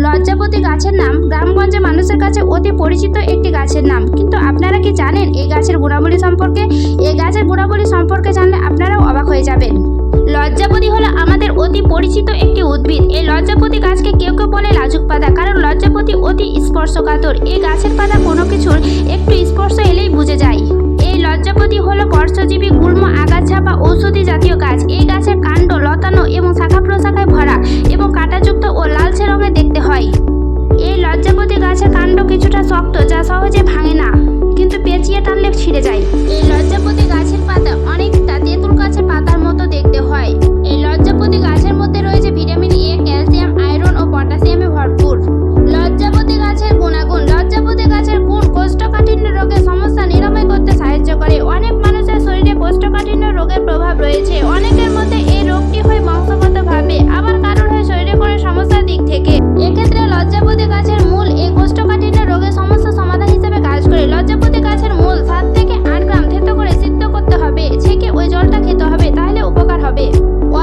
লজ্জাপতি গাছের নাম গ্রামগঞ্জে মানুষের কাছে অতি পরিচিত একটি গাছের নাম। কিন্তু আপনারা কি জানেন এই গাছের গুণাবলী সম্পর্কে? এই গাছের গুণাবলী সম্পর্কে জানলে আপনারাও অবাক হয়ে যাবেন। লজ্জাপতি হলো আমাদের অতি পরিচিত একটি উদ্ভিদ। এই লজ্জাপতি গাছকে কেউ কেউ বলে লাজুক পাতা, কারণ লজ্জাপতি অতি স্পর্শকাতর। এই গাছের পাতা কোনো কিছুর একটু স্পর্শ এলেই বুঝে যায়। এই লজ্জাপতি হলো বর্ষজীবী গুল্ম আগাছা বা ঔষধি জাতীয় গাছ। এই গাছের কাণ্ড লতানো এবং শাখা প্রশাখায় ভরা এবং কাঁটাযুক্ত ও লালচে রঙের দেখতে হয়। এই লজ্জাপতি গাছের কাণ্ড কিছুটা শক্ত, যা সহজে ভাঙে না, কিন্তু পেঁচিয়ে টানলে ছিঁড়ে যায়। এই লজ্জাপতি গাছের পাতা অনেকটা তেঁতুল গাছের পাতার মতো দেখতে হয়। এই লজ্জাপতি গাছের মধ্যে রয়েছে ভিটামিন এ, ক্যালসিয়াম, আয়রন ও পটাশিয়ামে ভরপুর। লজ্জাপতি গাছের গুণাগুণ। লজ্জাপতি গাছের গুণ কোষ্ঠকাঠিন্য রোগের সমস্যা নিরাময় করতে সাহায্য করে। অনেক মানুষের শরীরে কোষ্ঠকাঠিন্য রোগের প্রভাব রয়েছে। অনেকের মধ্যে এই রোগটি হয় বংশগতভাবে, আবার কারোর হয় শরীরে কোনো সমস্যার দিক থেকে। এক্ষেত্রে লজ্জাপতি গাছের মূল এই কোষ্ঠকাঠিন্য রোগের সমস্যা সমাধান হিসেবে কাজ করে। লজ্জাপতি গাছের মূল 7 থেকে 8 গ্রাম থেতো করে সিদ্ধ করতে হবে, ছেঁকে ওই জলটা খেতে হবে, তাহলে উপকার হবে।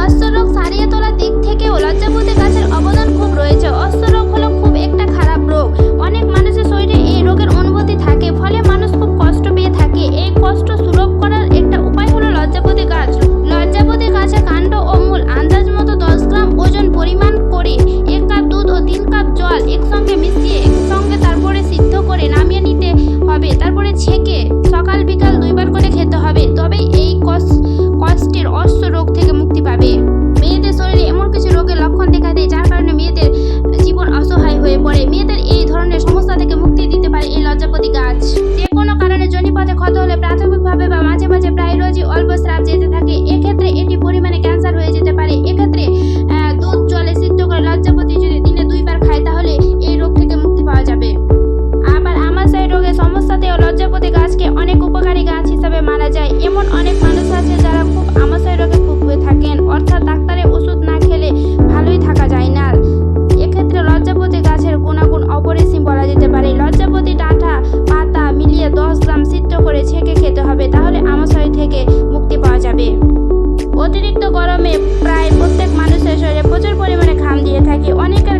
অশ্বরোগ সারিয়ে তোলার দিক থেকেও লজ্জাপতি গাছের অবদান খুব রয়েছে। অশ্বরোগ হলো খুব একটা খারাপ রোগ। অনেক মানুষের শরীরে এই রোগের অনুভূতি থাকে, ফলে মানুষ খুব কষ্ট পেয়ে থাকে। এই কষ্ট সুলভ করার একটা উপায় হলো লজ্জাপতি গাছ। লজ্জাপতি গাছের কাণ্ড ও মূল আন্দাজ মতো 10 গ্রাম ওজন পরিমাণ করে 1 কাপ দুধ ও 3 কাপ জল একসঙ্গে মিশিয়ে একসঙ্গে তারপরে সিদ্ধ করে নামিয়ে নিতে হবে। তারপরে ছেঁকে সকাল বিকাল 2 বার করে খেতে হবে, তবেই এই কষ্টের অশ্ব রোগ থেকে মুক্তি পাবে। মেয়েদের শরীরে এমন কিছু রোগের লক্ষণ দেখা দেয়, যার কারণে মেয়েদের জীবন অসহায় হয়ে পড়ে। মেয়েদের এই ধরনের সমস্যা থেকে মুক্তি দিতে পারে এই লজ্জাপতি গাছ। যে কোনো কারণে যোনিপথে ক্ষত হলে প্রাথমিকভাবে বা মাঝে মাঝে প্রায় রোজই অল্প স্রাব যেতে থাকে। এক্ষেত্রে এটি পরিমাণে ক্যান্সার হয়ে যেতে পারে। এক্ষেত্রে দুধ জলে সিদ্ধ করে লজ্জাপতি যদি দিনে 2 বার খায়, তাহলে এই রোগ থেকে মুক্তি পাওয়া যাবে। আবার আমাশয় রোগের সমস্যাতেও লজ্জাপতি গাছকে অনেক উপকারী গাছ হিসেবে মানা যায়। এমন অনেক মানুষ আছে যারা খুব আমাশয় রোগে ভুগে থাকেন, অর্থাৎ ডাক্তারের ওষুধ না খেলে ভালোই থাকা যায় না। এক্ষেত্রে লজ্জাপতি গাছের গুণাগুণ অপরিসীম বলা যেতে পারে। লজ্জাপতি ডাঁটা পাতা মিলিয়ে 10 গ্রাম সিদ্ধ করে ছেঁকে খেতে হবে, তাহলে আমাশয় থেকে মুক্তি পাওয়া যাবে। অতিরিক্ত গরমে প্রায় প্রত্যেক মানুষের শরীরে প্রচুর পরিমাণে ঘাম দিয়ে থাকে। অনেকের